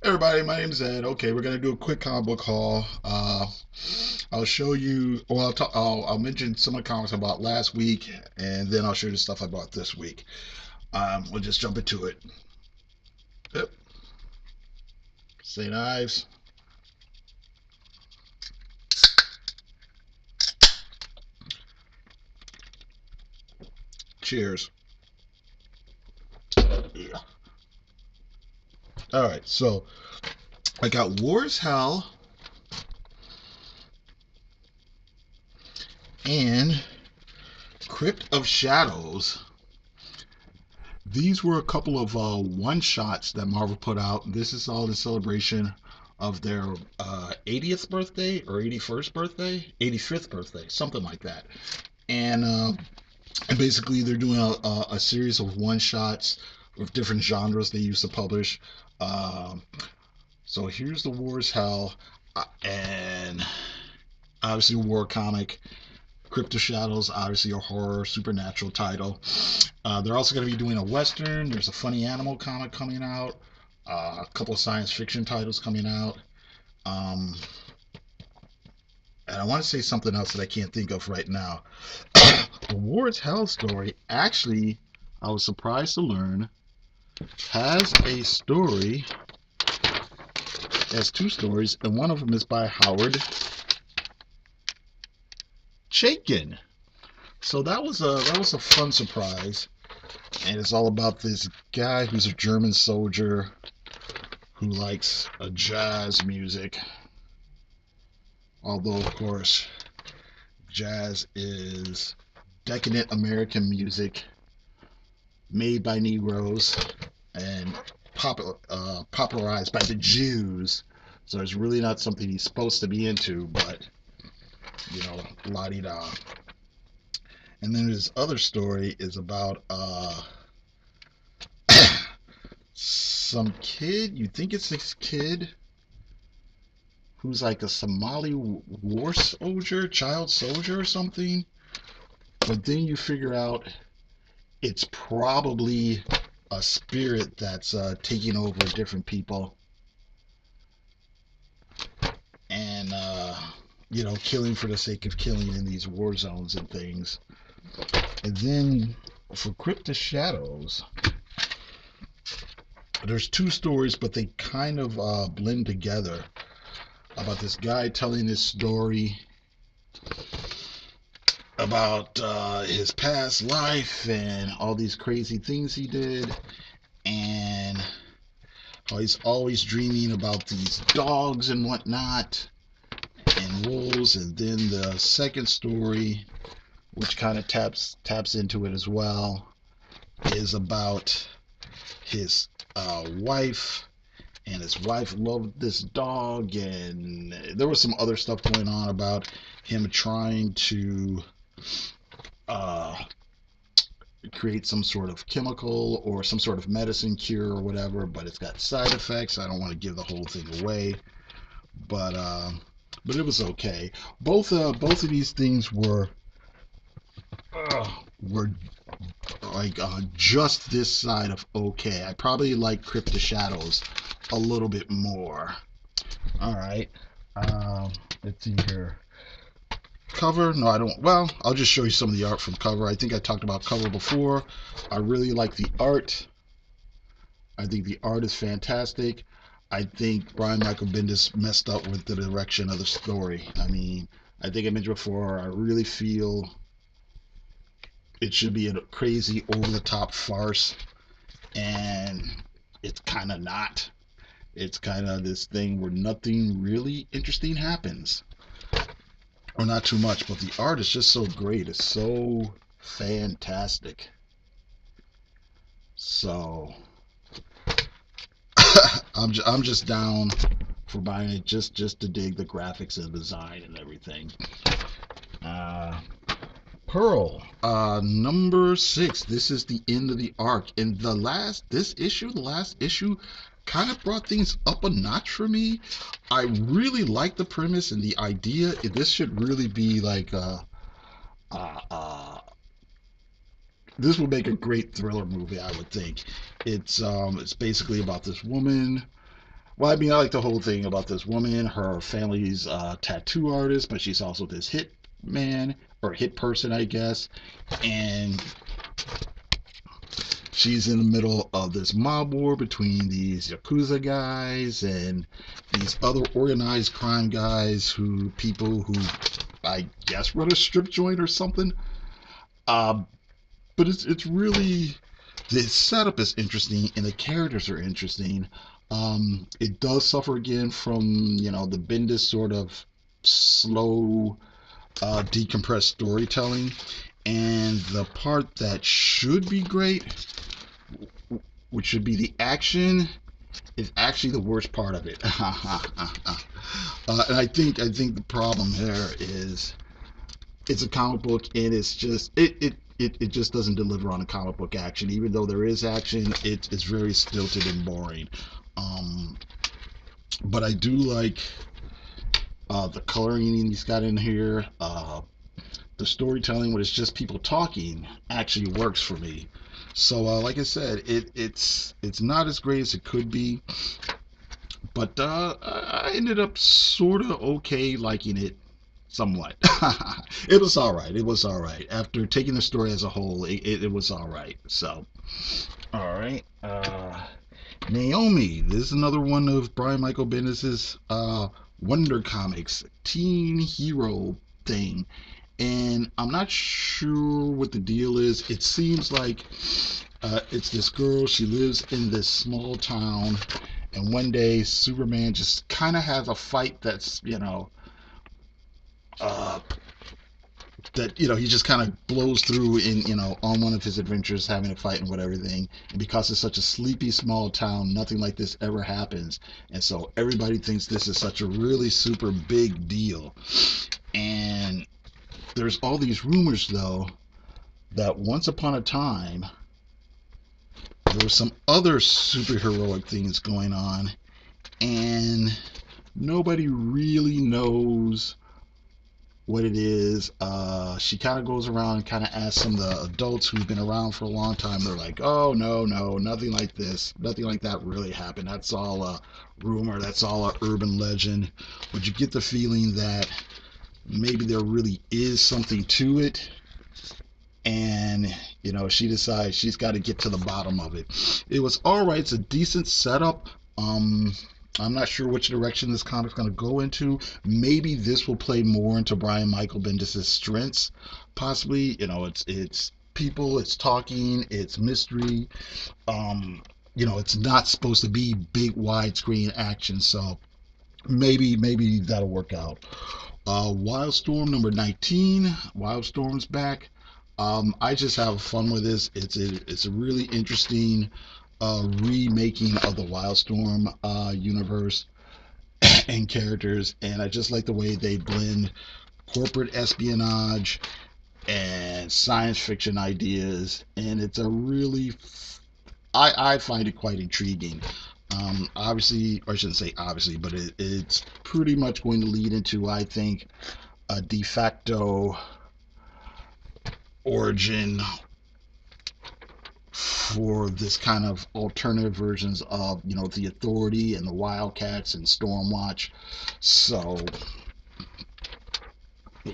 Everybody, my name is Ed. Okay, we're gonna do a quick comic book haul. I'll show you. Well, I'll mention some of the comics I bought last week, and then I'll show you the stuff I bought this week. We'll just jump into it. Yep. St. Ives. Cheers. Yeah. All right, so I got War's Hell and Crypt of Shadows. These were a couple of one shots that Marvel put out. This is all in celebration of their 80th birthday or 81st birthday, 85th birthday, something like that. And basically, they're doing a series of one shots with different genres they used to publish. Um, so here's the War's Hell, and obviously a war comic. Crypt of Shadows, obviously a horror supernatural title. They're also going to be doing a western. There's a funny animal comic coming out. A couple of science fiction titles coming out. Um, and I want to say something else that I can't think of right now. The Ward's Hell story, actually, I was surprised to learn, has a story, has two stories, and one of them is by Howard Chaykin. So that was a fun surprise, and it's all about this guy who's a German soldier who likes a jazz music. Although, of course, jazz is decadent American music made by Negroes and popularized by the Jews. So it's really not something he's supposed to be into, but la di da. And then his other story is about some kid. You think it's this kid who's like a Somali war soldier, child soldier or something. But then you figure out it's probably a spirit that's taking over different people and killing for the sake of killing in these war zones and things. And then for Crypt of Shadows, there's two stories, but they kind of blend together about this guy telling his story about his past life and all these crazy things he did, and how he's always dreaming about these dogs and whatnot and wolves. And then the second story, which kind of taps into it as well, is about his wife, and his wife loved this dog, and there was some other stuff going on about him trying to uh, create some sort of chemical or some sort of medicine cure or whatever, but it's got side effects. I don't want to give the whole thing away, but but it was okay. Both of these things were like just this side of okay. I probably like Crypt of Shadows a little bit more. All right. Let's see here. Cover? No, I don't. Well, I'll just show you some of the art from cover. I think I talked about cover before. I really like the art. I think the art is fantastic. I think Brian Michael Bendis messed up with the direction of the story. I mean, I think I mentioned before, I really feel it should be a crazy, over the top farce, and it's kind of not. It's kind of this thing where nothing really interesting happens, or not too much, but the art is just so great. It's so fantastic. So I'm just down for buying it just to dig the graphics and design and everything. Uh, Pearl, number 6. This is the end of the arc, and the last issue, kind of brought things up a notch for me. I really like the premise and the idea. This should really be like uh, uh, this would make a great thriller movie, I would think. It's basically about this woman. Well, I mean, I like the whole thing about this woman. Her family's a tattoo artist, but she's also this hit man or hit person, I guess. And she's in the middle of this mob war between these yakuza guys and these other organized crime guys who people who I guess run a strip joint or something. Uh, but it's really the setup is interesting and the characters are interesting. It does suffer again from the Bendis sort of slow, decompressed storytelling, and the part that should be great, which should be the action, is actually the worst part of it. And I think the problem here is it's a comic book and it just doesn't deliver on a comic book action. Even though there is action, it's very stilted and boring. Um, but I do like the coloring he's got in here. The storytelling, when it's just people talking, actually works for me. So, like I said, it's not as great as it could be, but I ended up sort of okay liking it somewhat. It was all right. It was all right. After taking the story as a whole, it was all right. So, all right. Naomi. This is another one of Brian Michael Bendis's Wonder Comics teen hero thing. And I'm not sure what the deal is. It seems like it's this girl. She lives in this small town, and one day Superman just kind of has a fight that's uh, he just kind of blows through in on one of his adventures, having a fight and whatever everything. And because it's such a sleepy small town, nothing like this ever happens, and so everybody thinks this is such a really super big deal. And there's all these rumors though that once upon a time there were some other superheroic things going on, and nobody really knows what it is. She kind of goes around and kind of asks some of the adults who've been around for a long time. They're like, "Oh no, no, nothing like this, nothing like that really happened. That's all a rumor. That's all a urban legend." But you get the feeling that maybe there really is something to it, and she decides she's got to get to the bottom of it. It was all right. It's a decent setup. I'm not sure which direction this comic's going to go into. Maybe this will play more into Brian Michael Bendis' strengths, possibly. It's people, it's talking, it's mystery. It's not supposed to be big widescreen action, so maybe that'll work out. Wildstorm number 19. Wildstorm's back. I just have fun with this. It's a really interesting remaking of the Wildstorm universe and characters, and I just like the way they blend corporate espionage and science fiction ideas, and it's a really I find it quite intriguing. Obviously, or I shouldn't say obviously, but it's pretty much going to lead into, I think, a de facto origin for this kind of alternative versions of the Authority and the Wildcats and Stormwatch. So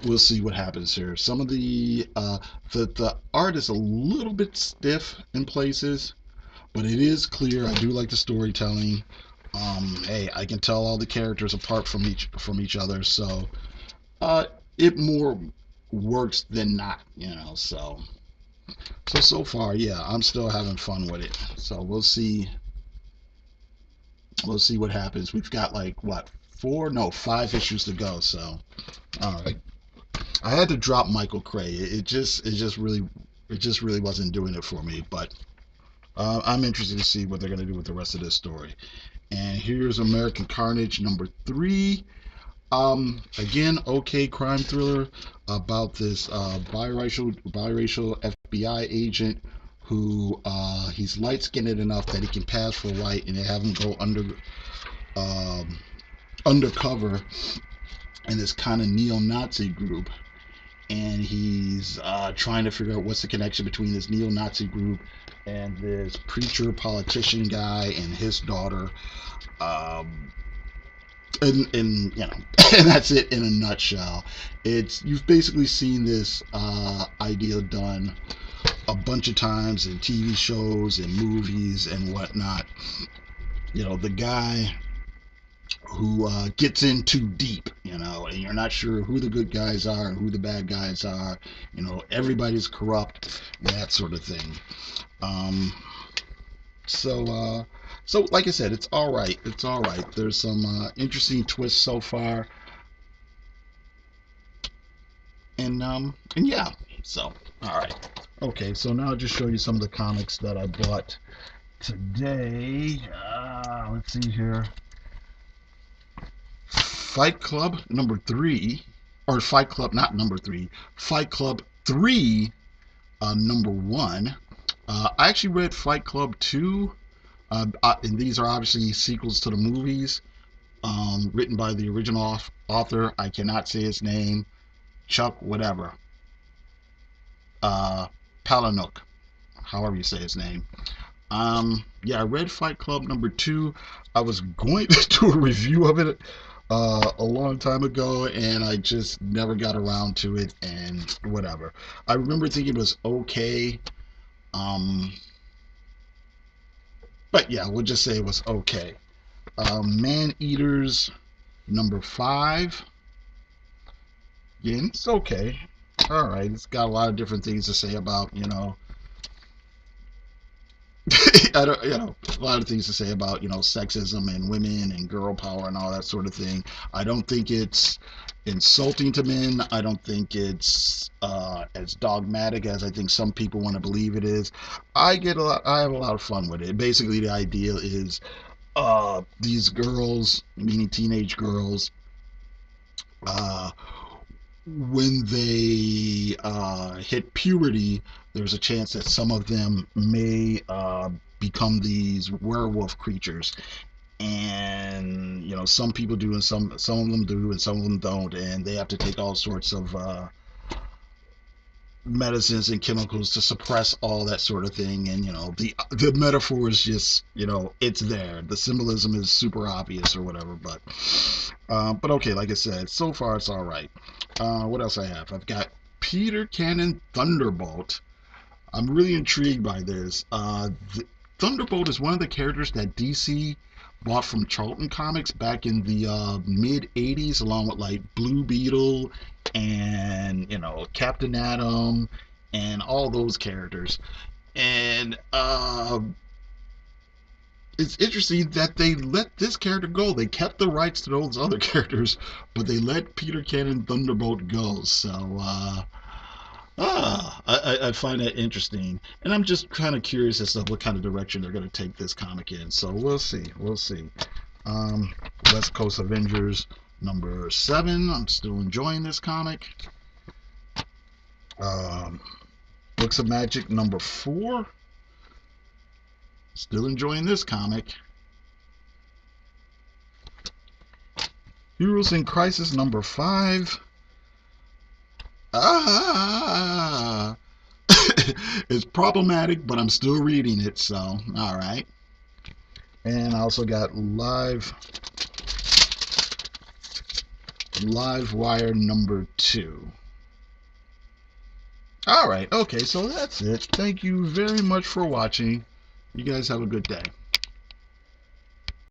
we'll see what happens here. Some of the art is a little bit stiff in places, but it is clear. I do like the storytelling. Hey, I can tell all the characters apart from each other, so it more works than not, so far, yeah, I'm still having fun with it. So we'll see what happens. We've got like what, 5 issues to go. So all right, I had to drop Michael Cray. It just really wasn't doing it for me. But I'm interested to see what they're going to do with the rest of this story. And here's American Carnage number 3. Again, okay, crime thriller about this biracial FBI agent who he's light skinned enough that he can pass for white, and they have him go undercover in this kind of neo-Nazi group. and he's trying to figure out what's the connection between this neo-Nazi group and this preacher politician guy and his daughter. Um, and you know, and that's it in a nutshell. It's you've basically seen this idea done a bunch of times in TV shows and movies and whatnot. You know, the guy who gets in too deep, you know, and you're not sure who the good guys are and who the bad guys are. You know, everybody's corrupt, that sort of thing. Um, so, uh, so like I said, it's all right. It's all right. There's some interesting twists so far, and yeah. So, all right. Okay, so now I'll just show you some of the comics that I bought today. Let's see here. Fight Club number 3, or Fight Club, not number 3, Fight Club 3, number 1. I actually read Fight Club 2, and these are obviously sequels to the movies, written by the original author. I cannot say his name, Chuck whatever, uh, Palahniuk, however you say his name. Yeah, I read Fight Club number 2. I was going to do a review of it a long time ago, and I just never got around to it, and whatever. I remember thinking it was okay, um, but yeah, we'll just say it was okay. Man Eaters number 5. Yeah, it's okay. All right, it's got a lot of different things to say about, you know, I don't, you know, a lot of things to say about, you know, sexism and women and girl power and all that sort of thing. I don't think it's insulting to men. I don't think it's as dogmatic as I think some people want to believe it is. I have a lot of fun with it. Basically, the idea is these girls, meaning teenage girls, uh, when they hit puberty, there's a chance that some of them may become these werewolf creatures. And you know, some people do, and some of them do, and some of them don't, and they have to take all sorts of medicines and chemicals to suppress all that sort of thing. And you know, the metaphor is just, you know, it's there. The symbolism is super obvious or whatever. But okay, like I said, so far it's all right. What else I have? I've got Peter Cannon Thunderbolt. I'm really intrigued by this. Thunderbolt is one of the characters that DC bought from Charlton Comics back in the mid 80s, along with like Blue Beetle and, you know, Captain Atom and all those characters. And it's interesting that they let this character go. They kept the rights to those other characters, but they let Peter Cannon Thunderbolt go. So I find that interesting, and I'm just kind of curious as to what kind of direction they're going to take this comic in. So we'll see. We'll see. Um, West Coast Avengers number 7. I'm still enjoying this comic. Um, Books of Magic number 4. Still enjoying this comic. Heroes in Crisis number 5. Ah, it's problematic, but I'm still reading it, so all right. And I also got Live Wire number 2. All right, okay, so that's it. Thank you very much for watching. You guys have a good day.